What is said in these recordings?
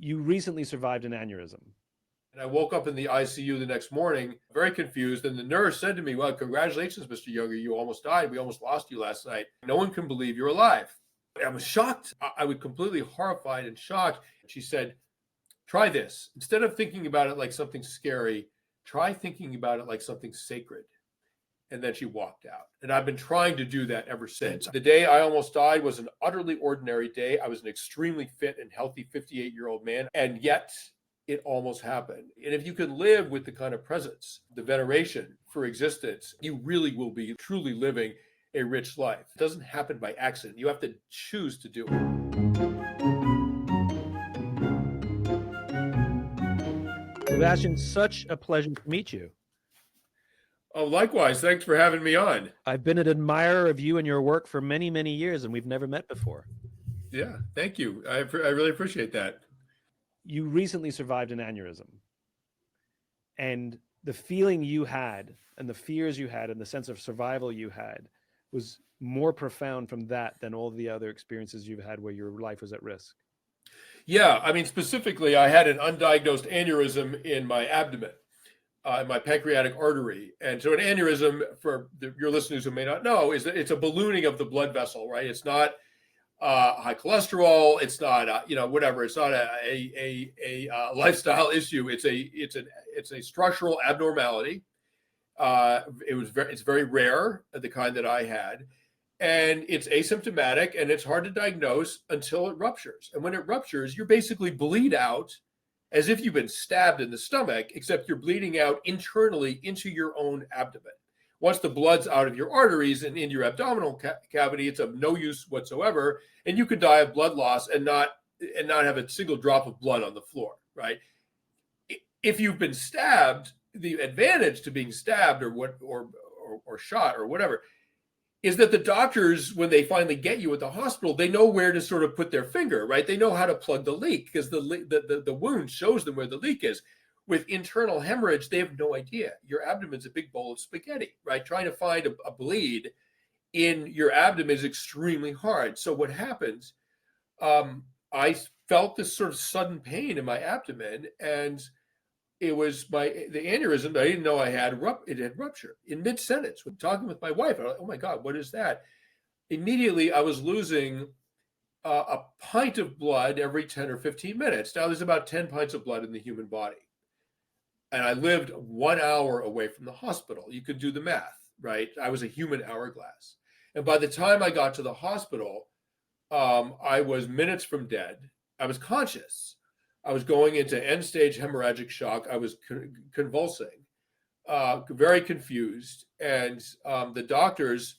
You recently survived an aneurysm. And I woke up in the ICU the next morning, very confused. And the nurse said to me, well, congratulations, Mr. Junger. You almost died. We almost lost you last night. No one can believe you're alive. I was shocked. I was completely horrified and shocked. She said, try this. Instead of thinking about it like something scary, try thinking about it like something sacred. And then she walked out. And I've been trying to do that ever since. The day I almost died was an utterly ordinary day. I was an extremely fit and healthy 58-year-old man. And yet it almost happened. And if you can live with the kind of presence, the veneration for existence, you really will be truly living a rich life. It doesn't happen by accident. You have to choose to do it. Sebastian, such a pleasure to meet you. Oh, likewise. Thanks for having me on. I've been an admirer of you and your work for many, many years, and we've never met before. Yeah, thank you. I really appreciate that. You recently survived an aneurysm. And the feeling you had and the fears you had and the sense of survival you had was more profound from that than all the other experiences you've had where your life was at risk. Yeah, I mean, specifically, I had an undiagnosed aneurysm in my abdomen, in my pancreatic artery. And so an aneurysm, for your listeners who may not know, is that it's a ballooning of the blood vessel, right? It's not high cholesterol. It's not, whatever. It's not a lifestyle issue. It's a structural abnormality. It's very rare, the kind that I had. And it's asymptomatic and it's hard to diagnose until it ruptures. And when it ruptures, you basically bleed out as if you've been stabbed in the stomach, except you're bleeding out internally into your own abdomen. Once the blood's out of your arteries and in your abdominal cavity, it's of no use whatsoever. And you could die of blood loss and not have a single drop of blood on the floor, right? If you've been stabbed, the advantage to being stabbed or shot or whatever is that the doctors, when they finally get you at the hospital, they know where to sort of put their finger, right? They know how to plug the leak because the wound shows them where the leak is. With internal hemorrhage, they have no idea. Your abdomen's a big bowl of spaghetti, right? Trying to find a bleed in your abdomen is extremely hard. So what happens, I felt this sort of sudden pain in my abdomen, and it was the aneurysm that I didn't know I had. It had ruptured in mid-sentence. When talking with my wife, I was like, oh my God, what is that? Immediately, I was losing a pint of blood every 10 or 15 minutes. Now, there's about 10 pints of blood in the human body. And I lived 1 hour away from the hospital. You could do the math, right? I was a human hourglass. And by the time I got to the hospital, I was minutes from dead. I was conscious. I was going into end-stage hemorrhagic shock. I was convulsing, very confused. And the doctors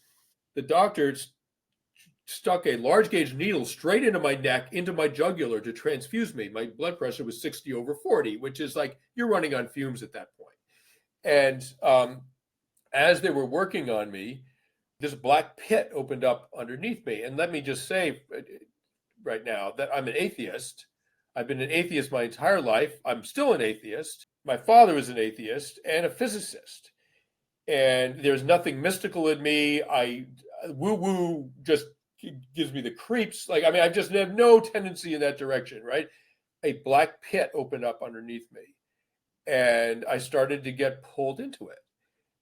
stuck a large gauge needle straight into my neck, into my jugular to transfuse me. My blood pressure was 60/40, which is like you're running on fumes at that point. And as they were working on me, this black pit opened up underneath me. And let me just say right now that I'm an atheist. I've been an atheist my entire life. I'm still an atheist. My father was an atheist and a physicist. And there's nothing mystical in me. Woo-woo just gives me the creeps. I just have no tendency in that direction, right? A black pit opened up underneath me. And I started to get pulled into it.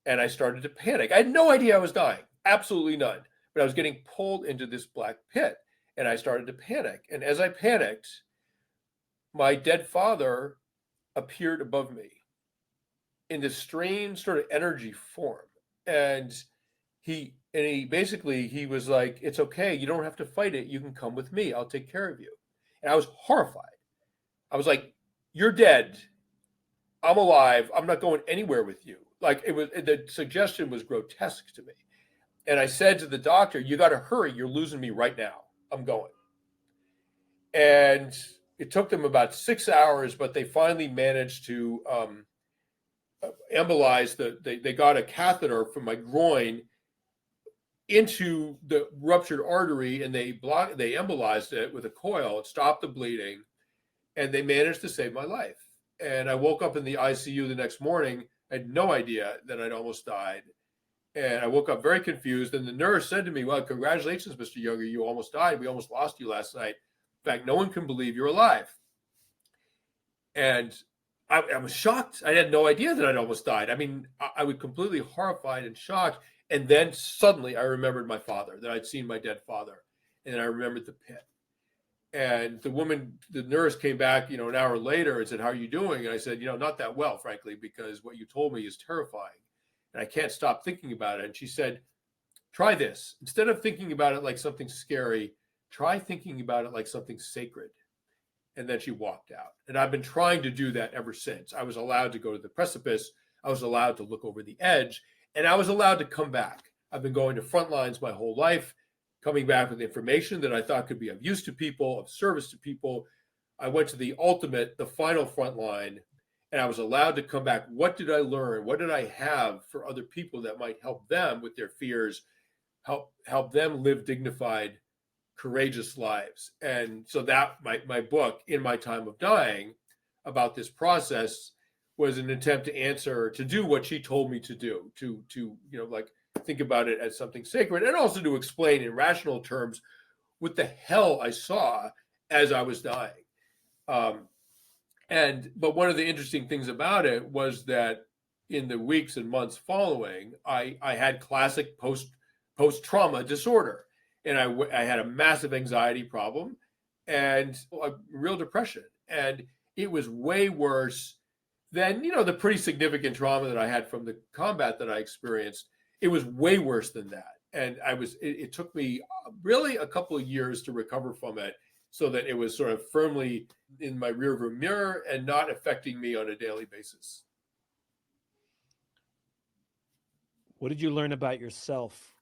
And I started to panic. I had no idea I was dying. Absolutely none. But I was getting pulled into this black pit. And I started to panic. And as I panicked, my dead father appeared above me in this strange sort of energy form. And he was like, it's okay. You don't have to fight it. You can come with me. I'll take care of you. And I was horrified. I was like, you're dead. I'm alive. I'm not going anywhere with you. The suggestion was grotesque to me. And I said to the doctor, you got to hurry. You're losing me right now. I'm going. And it took them about 6 hours, but they finally managed to embolize they got a catheter from my groin into the ruptured artery, and they embolized it with a coil. It stopped the bleeding, and they managed to save my life. And I woke up in the ICU the next morning. I had no idea that I'd almost died. And I woke up very confused. And the nurse said to me, well, congratulations, Mr. Junger. You almost died. We almost lost you last night. In fact, no one can believe you're alive. And I was shocked. I had no idea that I'd almost died. I mean, I was completely horrified and shocked. And then suddenly I remembered my father, that I'd seen my dead father. And then I remembered the pit. And the nurse came back, an hour later and said, "How are you doing?" And I said, "Not that well, frankly, because what you told me is terrifying. And I can't stop thinking about it." And she said, "Try this. Instead of thinking about it like something scary, try thinking about it like something sacred." And then she walked out. And I've been trying to do that ever since. I was allowed to go to the precipice. I was allowed to look over the edge, and I was allowed to come back. I've been going to front lines my whole life, coming back with information that I thought could be of use to people, of service to people. I went to the final front line, and I was allowed to come back. What did I learn? What did I have for other people that might help them with their fears, help them live dignified, courageous lives? And so that my book, In My Time of Dying, about this process, was an attempt to do what she told me to do, to think about it as something sacred, and also to explain in rational terms what the hell I saw as I was dying. But one of the interesting things about it was that in the weeks and months following, I had classic post-trauma disorder. And I had a massive anxiety problem and a real depression. And it was way worse than, the pretty significant trauma that I had from the combat that I experienced. It was way worse than that. And it took me really a couple of years to recover from it, so that it was sort of firmly in my rearview mirror and not affecting me on a daily basis. What did you learn about yourself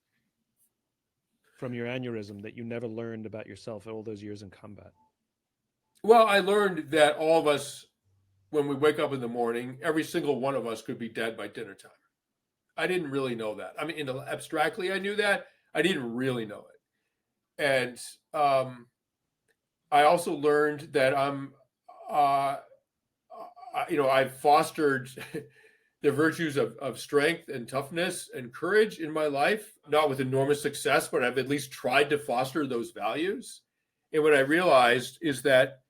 from your aneurysm that you never learned about yourself all those years in combat? Well, I learned that all of us, when we wake up in the morning, every single one of us could be dead by dinner time. I didn't really know that. I mean, abstractly, I knew that. I didn't really know it. And I also learned that I've fostered the virtues of strength and toughness and courage in my life, not with enormous success, but I've at least tried to foster those values. And what I realized is that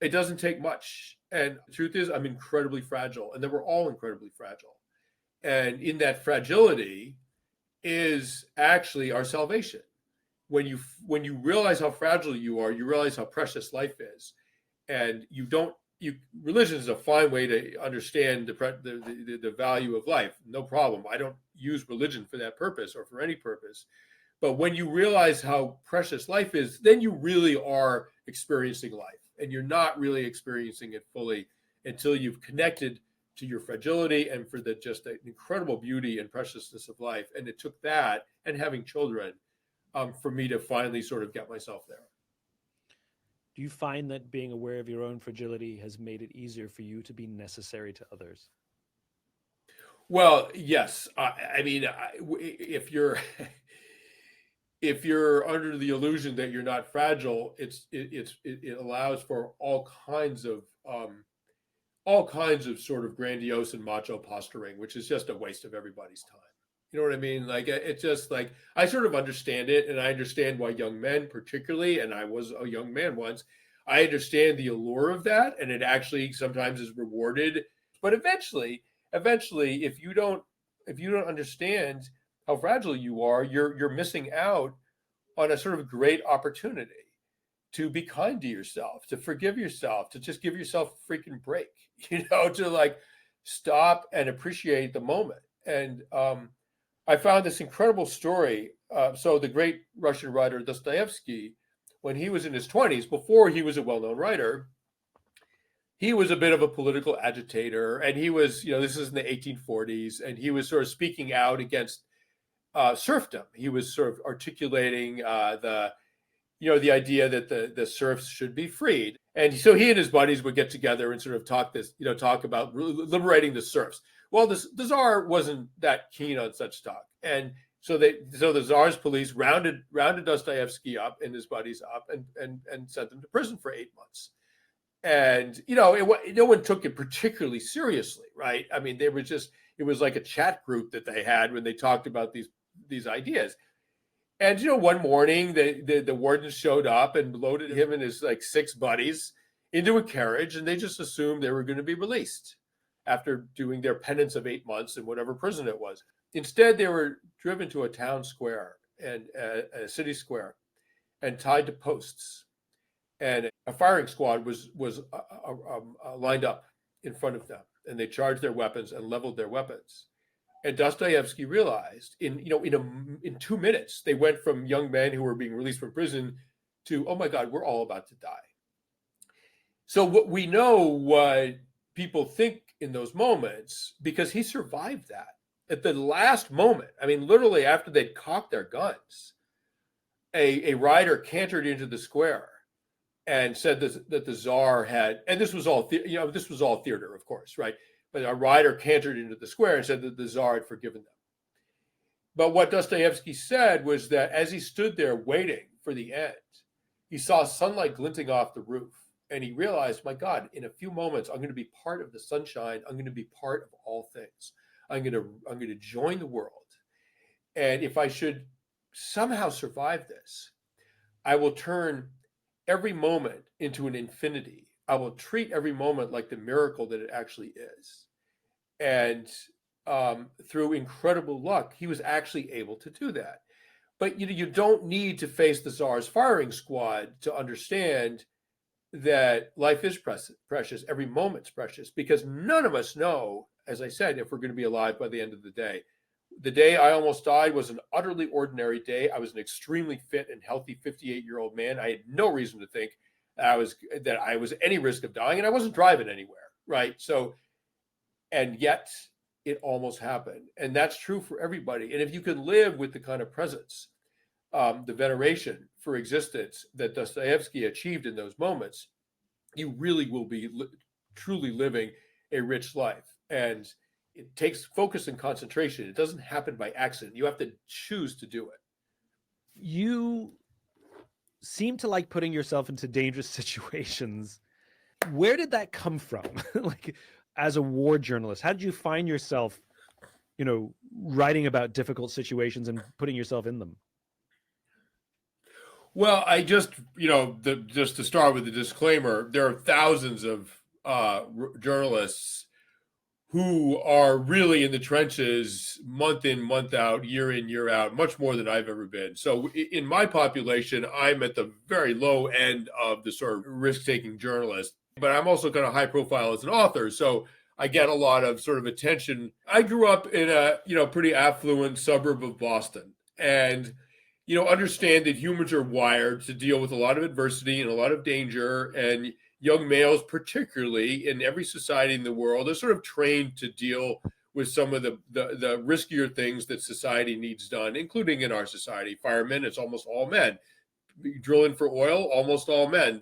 it doesn't take much. And the truth is, I'm incredibly fragile, and that we're all incredibly fragile. And in that fragility is actually our salvation. When you realize how fragile you are, you realize how precious life is. And religion is a fine way to understand the value of life. No problem. I don't use religion for that purpose or for any purpose. But when you realize how precious life is, then you really are experiencing life. And you're not really experiencing it fully until you've connected to your fragility and for just the incredible beauty and preciousness of life. And it took that and having children for me to finally sort of get myself there. Do you find that being aware of your own fragility has made it easier for you to be necessary to others? Well, yes. I mean, if you're under the illusion that you're not fragile, it allows for all kinds of sort of grandiose and macho posturing, which is just a waste of everybody's time. You know what I mean? Like, it's just like, I sort of understand it, and I understand why young men particularly, and I was a young man once, I understand the allure of that, and it actually sometimes is rewarded. But eventually, if you don't understand how fragile you are, you're missing out on a sort of great opportunity to be kind to yourself, to forgive yourself, to just give yourself a freaking break, to like stop and appreciate the moment. And I found this incredible story. So the great Russian writer Dostoevsky, when he was in his 20s, before he was a well-known writer, he was a bit of a political agitator. And he was, this is in the 1840s, and he was sort of speaking out against serfdom. He was sort of articulating the idea that the serfs should be freed. And so he and his buddies would get together and sort of talk about liberating the serfs. Well, the Tsar wasn't that keen on such talk. And so the Tsar's police rounded Dostoevsky up and his buddies up and sent them to prison for 8 months. And, no one took it particularly seriously, right? I mean, it was like a chat group that they had when they talked about these ideas. And, one morning the warden showed up and loaded him and his like 6 buddies into a carriage, and they just assumed they were going to be released after doing their penance of 8 months in whatever prison it was. Instead, they were driven to a town square and a city square and tied to posts. And a firing squad was lined up in front of them, and they charged their weapons and leveled their weapons. And Dostoevsky realized in 2 minutes, they went from young men who were being released from prison to, oh my God, we're all about to die. So what we know what people think in those moments, because he survived that. At the last moment, I mean, literally after they'd cocked their guns, a rider cantered into the square and said that the Tsar had, and this was all theater, of course, right? But a rider cantered into the square and said that the Tsar had forgiven them. But what Dostoevsky said was that as he stood there waiting for the end, he saw sunlight glinting off the roof, and he realized, my God, in a few moments, I'm going to be part of the sunshine. I'm going to be part of all things. I'm going to join the world. And if I should somehow survive this, I will turn every moment into an infinity. I will treat every moment like the miracle that it actually is. And through incredible luck, he was actually able to do that. But you don't need to face the Tsar's firing squad to understand that life is precious. Every moment's precious, because none of us know, as I said, if we're going to be alive by the end of the day. The day I almost died was an utterly ordinary day. I was an extremely fit and healthy 58-year-old man. I had no reason to think that I was at any risk of dying, and I wasn't driving anywhere, right? So, and yet it almost happened. And that's true for everybody. And if you can live with the kind of presence, the veneration for existence that Dostoevsky achieved in those moments, you really will be truly living a rich life. And it takes focus and concentration. It doesn't happen by accident. You have to choose to do it. You seem to like putting yourself into dangerous situations. Where did that come from? Like, as a war journalist, how did you find yourself, writing about difficult situations and putting yourself in them? Well, I just, just to start with the disclaimer, there are thousands of journalists who are really in the trenches month in, month out, year in, year out, much more than I've ever been. So in my population, I'm at the very low end of the sort of risk-taking journalist, but I'm also kind of high profile as an author. So I get a lot of sort of attention. I grew up in a, pretty affluent suburb of Boston, and, understand that humans are wired to deal with a lot of adversity and a lot of danger, and young males, particularly in every society in the world, are sort of trained to deal with some of the riskier things that society needs done, including in our society. Firemen, it's almost all men. Drilling for oil, almost all men.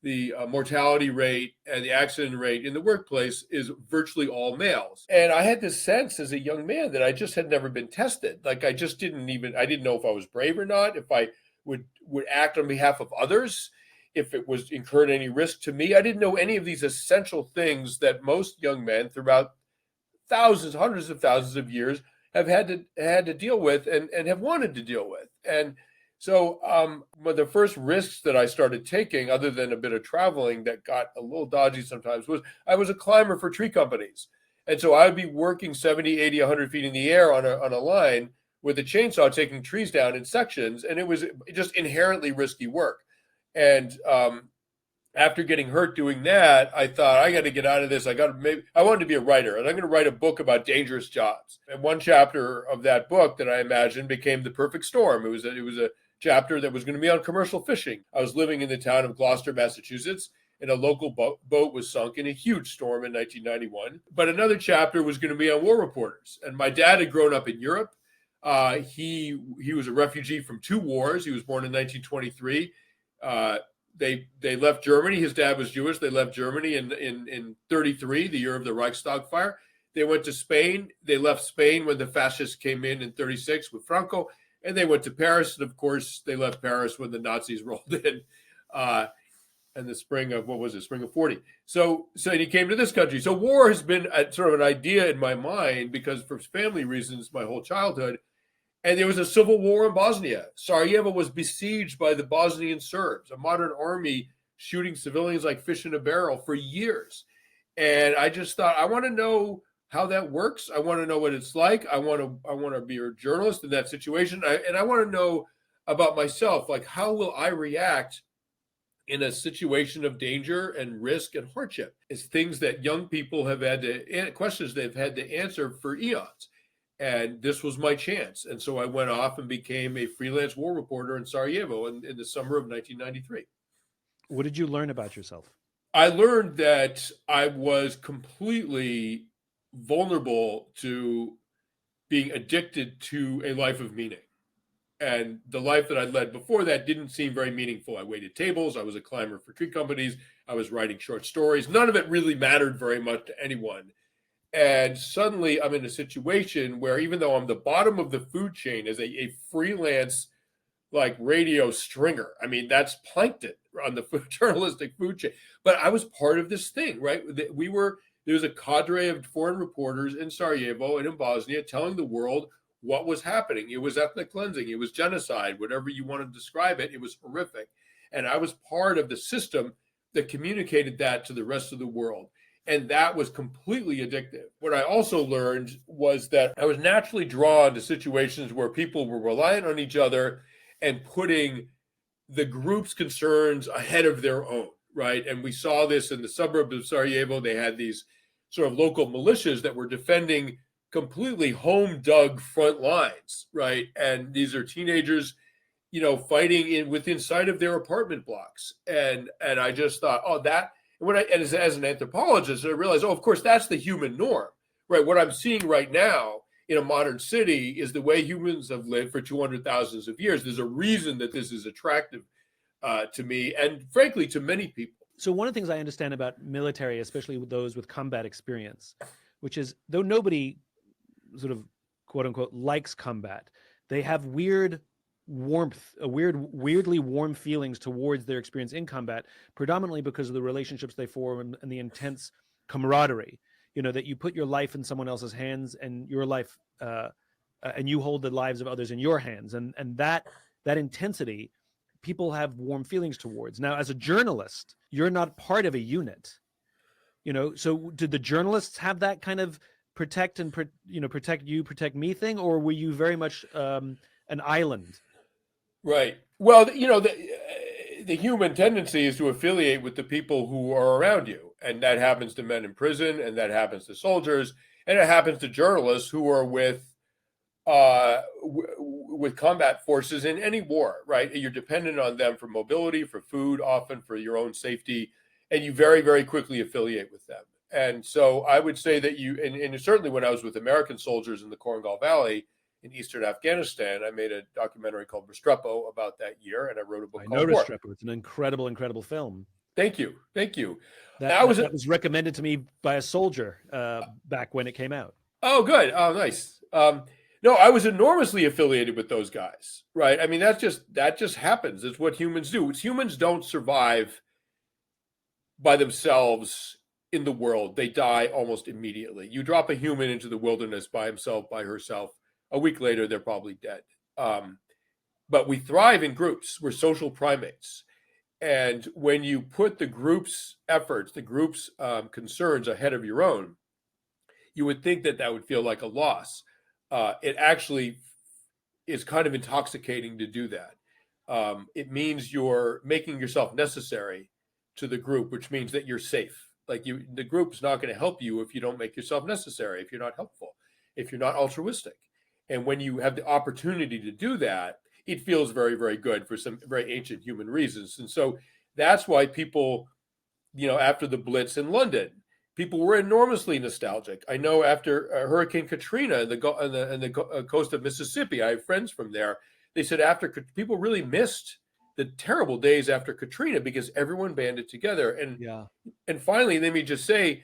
The mortality rate and the accident rate in the workplace is virtually all males. And I had this sense as a young man that I just had never been tested. Like I didn't know if I was brave or not, if I would act on behalf of others, if it was incurred any risk to me. I didn't know any of these essential things that most young men throughout hundreds of thousands of years have had to deal with and have wanted to deal with. And so the first risks that I started taking, other than a bit of traveling that got a little dodgy sometimes, was I was a climber for tree companies. And so I would be working 70, 80, 100 feet in the air on a line with a chainsaw, taking trees down in sections. And it was just inherently risky work. And after getting hurt doing that, I thought, I got to get out of this. I wanted to be a writer, and I'm going to write a book about dangerous jobs. And one chapter of that book that I imagined became The Perfect Storm. It was a chapter that was going to be on commercial fishing. I was living in the town of Gloucester, Massachusetts, and a local boat was sunk in a huge storm in 1991. But another chapter was going to be on war reporters. And my dad had grown up in Europe. He was a refugee from 2 wars. He was born in 1923. They left Germany. His dad was Jewish. They left Germany in 33, the year of the Reichstag fire. They went to Spain. They left Spain when the fascists came in 36 with Franco. And they went to Paris. And of course, they left Paris when the Nazis rolled in in the spring of 40. So he came to this country. So war has been sort of an idea in my mind, because for family reasons, my whole childhood. And there was a civil war in Bosnia. Sarajevo was besieged by the Bosnian Serbs. A modern army shooting civilians like fish in a barrel for years. And I just thought, I want to know how that works. I want to know what it's like. I want to be a journalist in that situation. And I want to know about myself, like, how will I react in a situation of danger and risk and hardship? It's things that young people have had to, questions they've had to answer for eons. And this was my chance. And so I went off and became a freelance war reporter in Sarajevo in the summer of 1993. What did you learn about yourself? I learned that I was completely vulnerable to being addicted to a life of meaning. And the life that I led before that didn't seem very meaningful. I waited tables. I was a climber for tree companies. I was writing short stories. None of it really mattered very much to anyone. And suddenly I'm in a situation where, even though I'm the bottom of the food chain as a freelance, like, radio stringer, I mean, that's plankton on the journalistic food chain. But I was part of this thing, right? There was a cadre of foreign reporters in Sarajevo and in Bosnia telling the world what was happening. It was ethnic cleansing. It was genocide, whatever you want to describe it. It was horrific. And I was part of the system that communicated that to the rest of the world. And that was completely addictive. What I also learned was that I was naturally drawn to situations where people were reliant on each other and putting the group's concerns ahead of their own, right? And we saw this in the suburbs of Sarajevo. They had these sort of local militias that were defending completely home dug front lines, right? And these are teenagers, fighting within sight of their apartment blocks. And I just thought, as an anthropologist, I realized, of course, that's the human norm, right? What I'm seeing right now in a modern city is the way humans have lived for 200,000 of years. There's a reason that this is attractive to me, and frankly, to many people. So one of the things I understand about military, especially with those with combat experience, which is, though nobody sort of quote unquote likes combat, they have weirdly warm feelings towards their experience in combat, predominantly because of the relationships they form and the intense camaraderie. That you put your life in someone else's hands, and your life, and you hold the lives of others in your hands, and that intensity, people have warm feelings towards. Now, as a journalist, you're not part of a unit, So did the journalists have that kind of protect me thing, or were you very much an island? Right. Well, the human tendency is to affiliate with the people who are around you. And that happens to men in prison, and that happens to soldiers, and it happens to journalists who are with combat forces in any war, right? You're dependent on them for mobility, for food, often for your own safety, and you very, very quickly affiliate with them. And so I would say that and certainly when I was with American soldiers in the Korangal Valley in eastern Afghanistan, I made a documentary called Restrepo about that year, and I wrote a book called War. Restrepo. It's an incredible film. Thank you. That was recommended to me by a soldier back when it came out. Oh, good. Oh, nice. No, I was enormously affiliated with those guys, right? I mean, that just happens. It's what humans do. Humans don't survive by themselves in the world. They die almost immediately. You drop a human into the wilderness by himself, by herself, a week later, they're probably dead. But we thrive in groups. We're social primates. And when you put the group's efforts, the group's concerns ahead of your own, you would think that would feel like a loss. It actually is kind of intoxicating to do that. It means you're making yourself necessary to the group, which means that you're safe. Like the group's not going to help you if you don't make yourself necessary, if you're not helpful, if you're not altruistic. And when you have the opportunity to do that, it feels very, very good for some very ancient human reasons. And so that's why people, after the Blitz in London, people were enormously nostalgic. I know after Hurricane Katrina on the coast of Mississippi, I have friends from there. They said people really missed the terrible days after Katrina because everyone banded together. And finally, let me just say,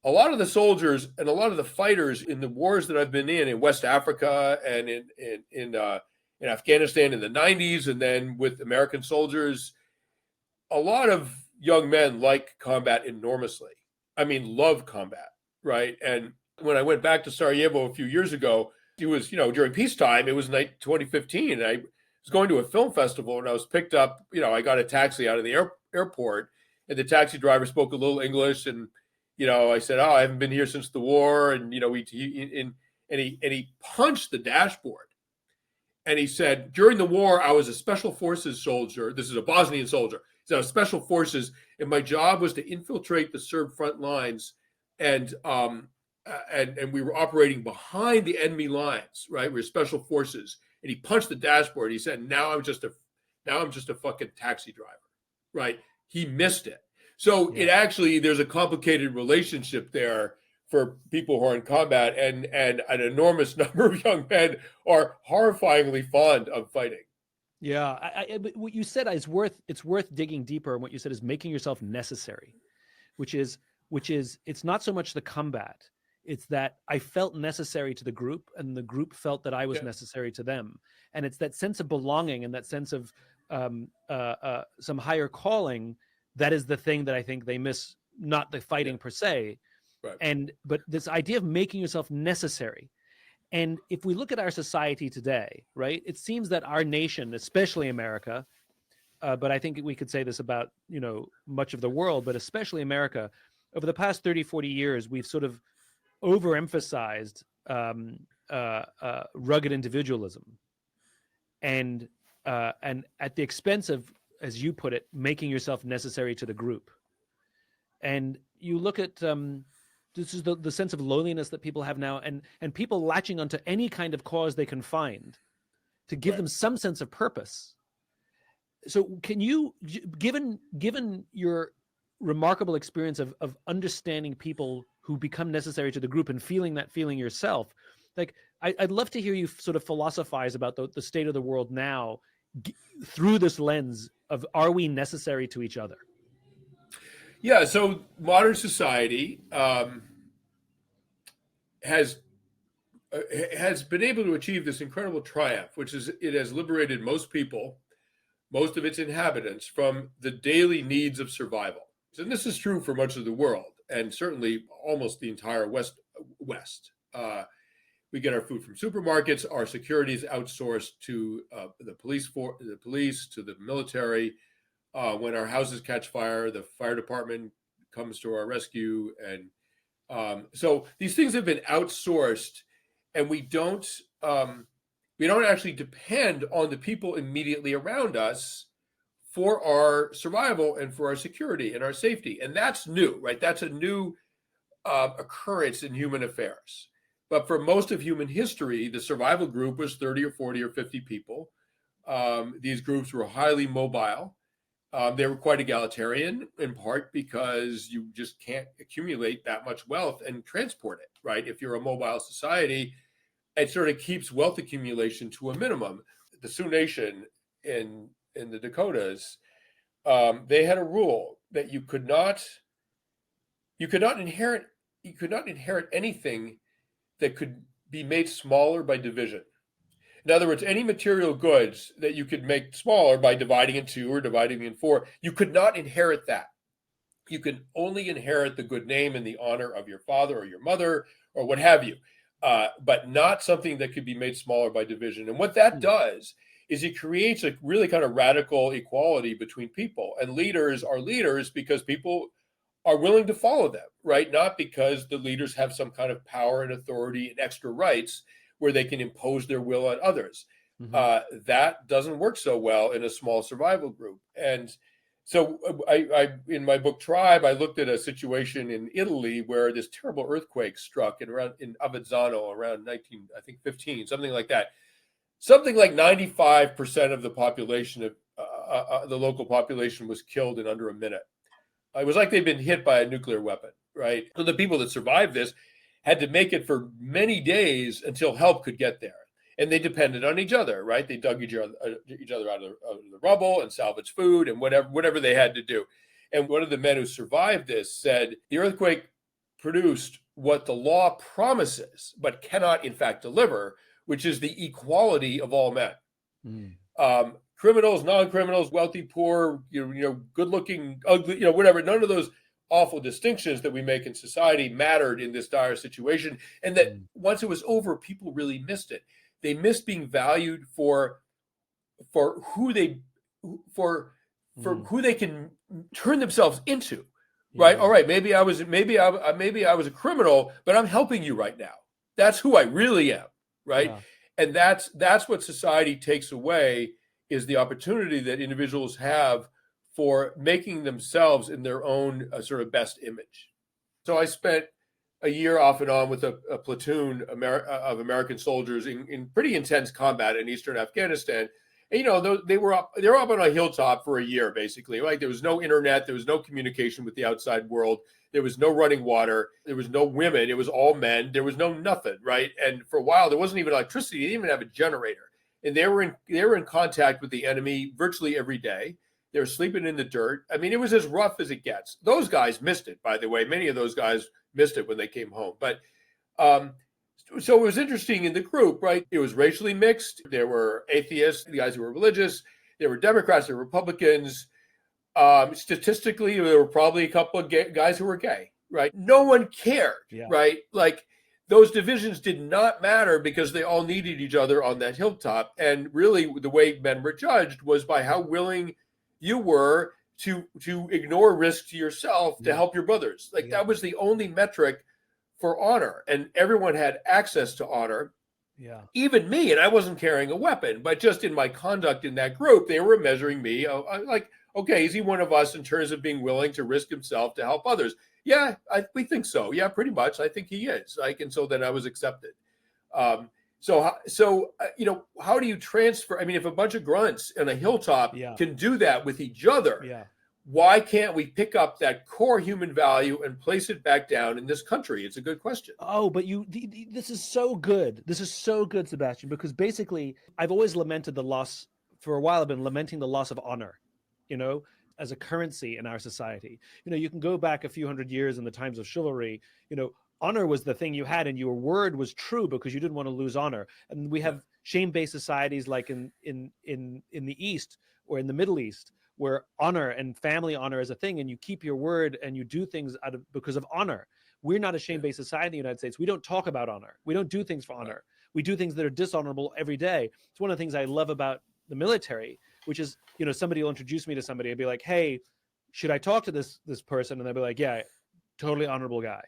a lot of the soldiers and a lot of the fighters in the wars that I've been in West Africa and in Afghanistan in the 90s, and then with American soldiers, a lot of young men like combat enormously. I mean, love combat, right? And when I went back to Sarajevo a few years ago, it was, during peacetime, it was 2015, and I was going to a film festival, and I was picked up, I got a taxi out of the airport, And the taxi driver spoke a little English, and I said, "Oh, I haven't been here since the war," and he punched the dashboard, and he said, "During the war, I was a special forces soldier. This is a Bosnian soldier. He said, I was special forces, and my job was to infiltrate the Serb front lines, and we were operating behind the enemy lines, right? We were special forces." And he punched the dashboard. He said, "Now I'm just a fucking taxi driver," right? He missed it. So Yeah. it actually, there's a complicated relationship there for people who are in combat, and an enormous number of young men are horrifyingly fond of fighting. Yeah, but what you said is it's worth digging deeper. And what you said is making yourself necessary, which is it's not so much the combat. It's that I felt necessary to the group, and the group felt that I was necessary to them. And it's that sense of belonging and that sense of some higher calling that is the thing that I think they miss, not the fighting per se. Right. But this idea of making yourself necessary. And if we look at our society today, right, it seems that our nation, especially America, but I think we could say this about, much of the world, but especially America, over the past 30, 40 years, we've sort of overemphasized rugged individualism, and at the expense of, as you put it, making yourself necessary to the group. And you look at this is the sense of loneliness that people have now, and people latching onto any kind of cause they can find to give them some sense of purpose. So can you, given your remarkable experience of understanding people who become necessary to the group and feeling that feeling yourself, like I'd love to hear you sort of philosophize about the state of the world now through this lens of, are we necessary to each other? Yeah, so modern society has been able to achieve this incredible triumph, which is it has liberated most people, most of its inhabitants, from the daily needs of survival. And this is true for much of the world, and certainly almost the entire West. We get our food from supermarkets. Our security is outsourced to the police, to the military. When our houses catch fire, the fire department comes to our rescue. And so these things have been outsourced, and we don't actually depend on the people immediately around us for our survival and for our security and our safety. And that's new, right? That's a new occurrence in human affairs. But for most of human history, the survival group was 30 or 40 or 50 people. These groups were highly mobile. They were quite egalitarian, in part because you just can't accumulate that much wealth and transport it, right? If you're a mobile society, it sort of keeps wealth accumulation to a minimum. The Sioux Nation in the Dakotas, they had a rule that you could not inherit anything that could be made smaller by division. In other words, any material goods that you could make smaller by dividing in two or dividing in four, you could not inherit that. You can only inherit the good name and the honor of your father or your mother or what have you, but not something that could be made smaller by division. And what that does is it creates a really kind of radical equality between people. And leaders are leaders because people are willing to follow them, right? Not because the leaders have some kind of power and authority and extra rights where they can impose their will on others. Mm-hmm. That doesn't work so well in a small survival group. And so I in my book Tribe, I looked at a situation in Italy where this terrible earthquake struck in Avezzano around 1915, something like that. Something like 95% of the population of the local population was killed in under a minute. It was like they'd been hit by a nuclear weapon, right? So the people that survived this had to make it for many days until help could get there. And they depended on each other, right? They dug each other out of the rubble and salvaged food and whatever they had to do. And one of the men who survived this said, the earthquake produced what the law promises, but cannot in fact deliver, which is the equality of all men. Criminals, non-criminals, wealthy, poor, good-looking, ugly, whatever. None of those awful distinctions that we make in society mattered in this dire situation. And that once it was over, people really missed it. They missed being valued for for Mm. who they can turn themselves into. Right? Yeah. All right. Maybe I was a criminal, but I'm helping you right now. That's who I really am. Right? Yeah. And that's what society takes away, is the opportunity that individuals have for making themselves in their own sort of best image. So I spent a year off and on with a platoon of American soldiers in pretty intense combat in eastern Afghanistan. And, they were up on a hilltop for a year, basically. Like, there was no internet, there was no communication with the outside world, there was no running water, there was no women, it was all men, there was no nothing, right? And for a while, there wasn't even electricity, they didn't even have a generator. And they were in contact with the enemy virtually every day. They were sleeping in the dirt. I mean, it was as rough as it gets. Those guys missed it, by the way. Many of those guys missed it when they came home. But so it was interesting in the group, right? It was racially mixed. There were atheists, the guys who were religious. There were Democrats, there were Republicans. Statistically, there were probably a couple of guys who were gay, right? No one cared, Yeah. right? Like, those divisions did not matter because they all needed each other on that hilltop. And really, the way men were judged was by how willing you were to ignore risk to yourself to help your brothers. Like, that was the only metric for honor, and everyone had access to honor. Yeah. Even me, and I wasn't carrying a weapon, but just in my conduct in that group, they were measuring me like, okay, is he one of us in terms of being willing to risk himself to help others? Yeah, we think so. Yeah, pretty much. I think he is. Like, and so then I was accepted. So how do you transfer? I mean, if a bunch of grunts on a hilltop can do that with each other, why can't we pick up that core human value and place it back down in this country? It's a good question. Oh, but this is so good. This is so good, Sebastian, because basically I've always lamented the loss. For a while, I've been lamenting the loss of honor, as a currency in our society. You can go back a few hundred years in the times of chivalry. Honor was the thing you had, and your word was true because you didn't want to lose honor. And we have shame-based societies like in the East or in the Middle East, where honor and family honor is a thing, and you keep your word and you do things because of honor. We're not a shame-based society in the United States. We don't talk about honor. We don't do things for honor. We do things that are dishonorable every day. It's one of the things I love about the military, which is, somebody will introduce me to somebody and be like, hey, should I talk to this person? And they'll be like, yeah, totally honorable guy.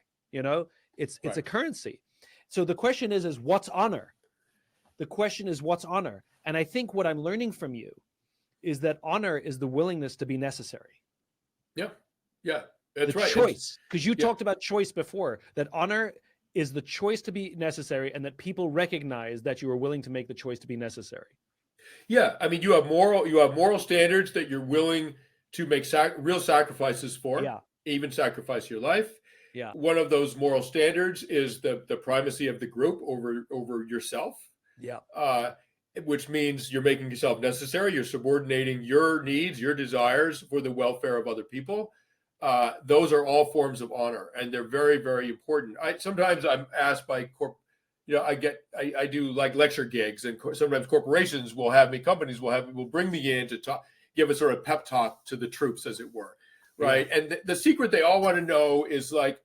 It's a currency. So the question is what's honor? The question is what's honor? And I think what I'm learning from you is that honor is the willingness to be necessary. Yeah. That's the right. Choice, because you talked about choice before, that honor is the choice to be necessary, and that people recognize that you are willing to make the choice to be necessary. Yeah. I mean, you have moral standards that you're willing to make real sacrifices for, even sacrifice your life. Yeah. One of those moral standards is the primacy of the group over yourself. Yeah. Which means you're making yourself necessary. You're subordinating your needs, your desires for the welfare of other people. Those are all forms of honor, and they're very, very important. Sometimes I'm asked by I do like lecture gigs, and sometimes corporations will have me, companies will bring me in to talk, give a sort of pep talk to the troops, as it were, right? Yeah. And the secret they all want to know is, like,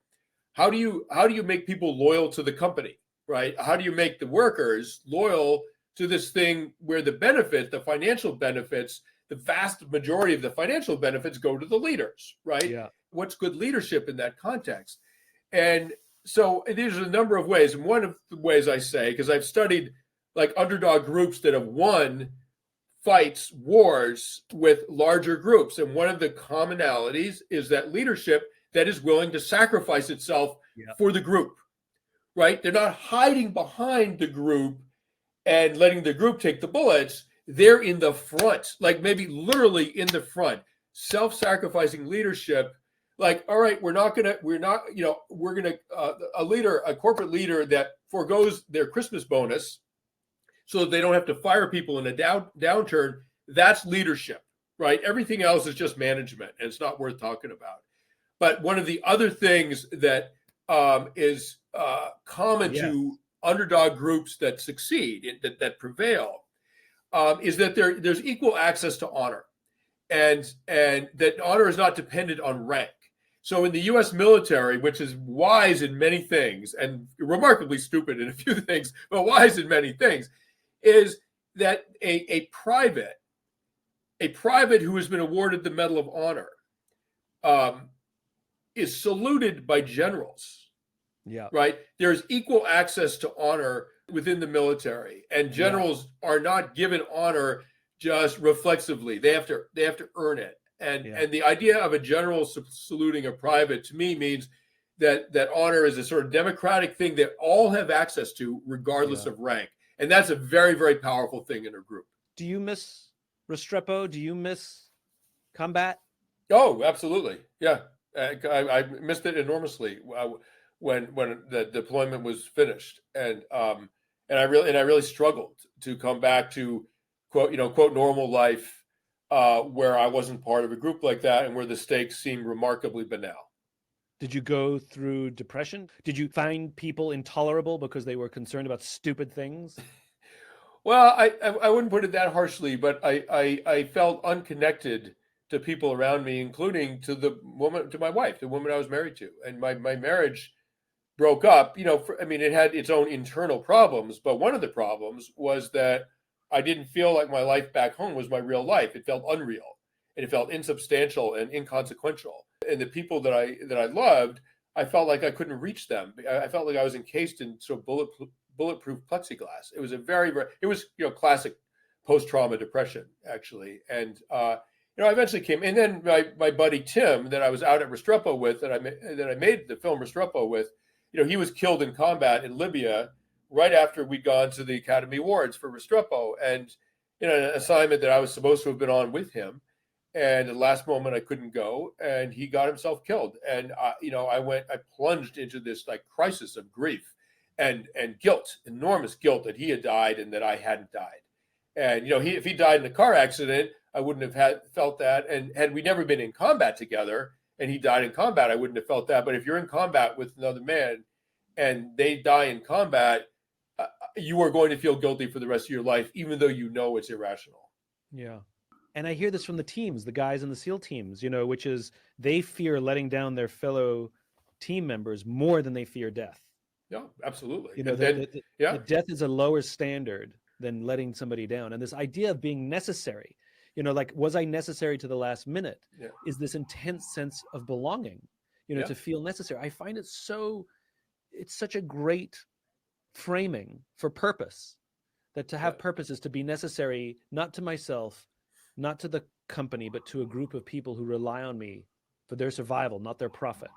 how do you make people loyal to the company, right? How do you make the workers loyal to this thing where the financial benefits, the vast majority of the financial benefits go to the leaders, right? Yeah. What's good leadership in that context? And so there's a number of ways. And one of the ways I say, because I've studied like underdog groups that have won wars with larger groups. And one of the commonalities is that leadership that is willing to sacrifice itself for the group, right? They're not hiding behind the group and letting the group take the bullets. They're in the front, like maybe literally in the front, self-sacrificing leadership. Like, all right, a corporate leader that forgoes their Christmas bonus so that they don't have to fire people in a downturn. That's leadership, right? Everything else is just management, and it's not worth talking about. But one of the other things that is common to underdog groups that succeed, that prevail, is that there's equal access to honor, and that honor is not dependent on rank. So in the U.S. military, which is wise in many things and remarkably stupid in a few things, but wise in many things, is that a private a private who has been awarded the Medal of Honor is saluted by generals, Yeah. right? There's equal access to honor within the military, and generals are not given honor just reflexively. They have to earn it. And the idea of a general saluting a private, to me, means that honor is a sort of democratic thing that all have access to, regardless of rank. And that's a very, very powerful thing in a group. Do you miss Restrepo? Do you miss combat? Oh, absolutely. Yeah. I missed it enormously when the deployment was finished. And I really struggled to come back to quote normal life, where I wasn't part of a group like that and where the stakes seemed remarkably banal. Did you go through depression? Did you find people intolerable because they were concerned about stupid things? Well, I wouldn't put it that harshly, but I felt unconnected to people around me, including to my wife, the woman I was married to. And my marriage broke up. It had its own internal problems, but one of the problems was that I didn't feel like my life back home was my real life. It felt unreal, and it felt insubstantial and inconsequential. And the people that I loved, I felt like I couldn't reach them. I felt like I was encased in sort of bulletproof plexiglass. It was classic post-trauma depression, actually. And I eventually came. And then my buddy Tim, that I was out at Restrepo with, that I made the film Restrepo with, he was killed in combat in Libya right after we'd gone to the Academy Awards for Restrepo, and an assignment that I was supposed to have been on with him. And at the last moment, I couldn't go, and he got himself killed. And I plunged into this like crisis of grief and guilt, enormous guilt that he had died and that I hadn't died. And if he died in a car accident, I wouldn't have felt that. And had we never been in combat together, and he died in combat, I wouldn't have felt that. But if you're in combat with another man, and they die in combat, you are going to feel guilty for the rest of your life, even though it's irrational. Yeah. And I hear this from the teams, the guys in the SEAL teams, which is they fear letting down their fellow team members more than they fear death. Yeah, absolutely. The death is a lower standard than letting somebody down. And this idea of being necessary, was I necessary to the last minute? Yeah. Is this intense sense of belonging, to feel necessary. I find it's such a great framing for purpose, that to have purpose is to be necessary, not to myself, not to the company, but to a group of people who rely on me for their survival, not their profit,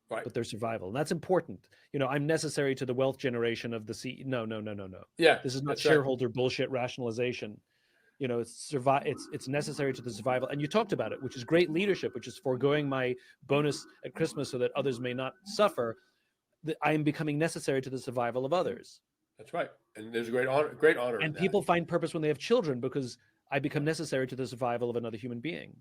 but their survival. And that's important. I'm necessary to the wealth generation of the No. Yeah, this is not shareholder bullshit rationalization. It's necessary to the survival. And you talked about it, which is great leadership, which is foregoing my bonus at Christmas so that others may not suffer. That I am becoming necessary to the survival of others. That's right. And there's great honor. And people find purpose when they have children, because I become necessary to the survival of another human being.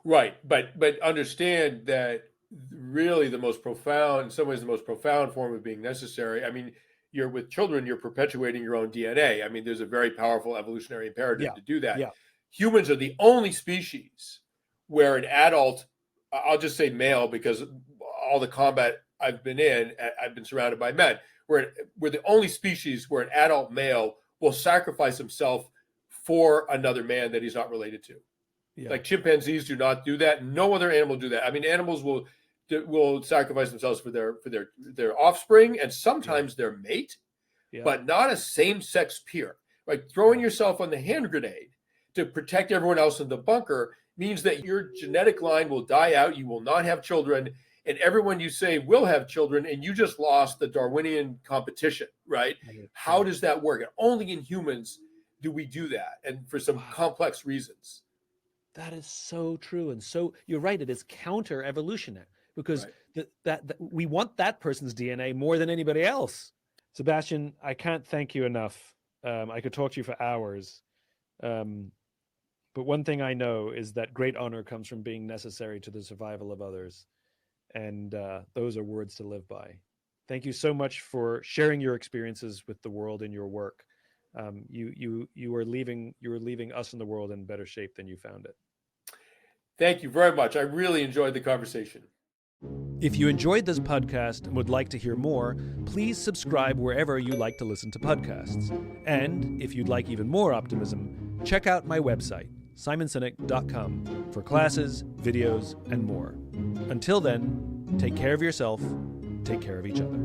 Right. But understand that really the most profound form of being necessary. I mean, you're with children, you're perpetuating your own DNA. I mean, there's a very powerful evolutionary imperative to do that. Yeah. Humans are the only species where an adult, I'll just say male, because all the combat I've been in, I've been surrounded by men. We're the only species where an adult male will sacrifice himself for another man that he's not related to. Yeah. Like chimpanzees do not do that. No other animal do that. I mean, animals will sacrifice themselves for their offspring and sometimes their mate, but not a same-sex peer. Like throwing yourself on the hand grenade to protect everyone else in the bunker means that your genetic line will die out. You will not have children. And everyone you say will have children, and you just lost the Darwinian competition, right? How does that work? And only in humans do we do that, and for some complex reasons. That is so true. And so you're right, it is counter-evolutionary, because that we want that person's DNA more than anybody else. Sebastian, I can't thank you enough. I could talk to you for hours. But one thing I know is that great honor comes from being necessary to the survival of others. And those are words to live by. Thank you so much for sharing your experiences with the world in your work. You are leaving us in the world in better shape than you found it. Thank you very much. I really enjoyed the conversation. If you enjoyed this podcast and would like to hear more, please subscribe wherever you like to listen to podcasts. And if you'd like even more optimism, check out my website, simonsinek.com for classes, videos, and more. Until then, take care of yourself, take care of each other.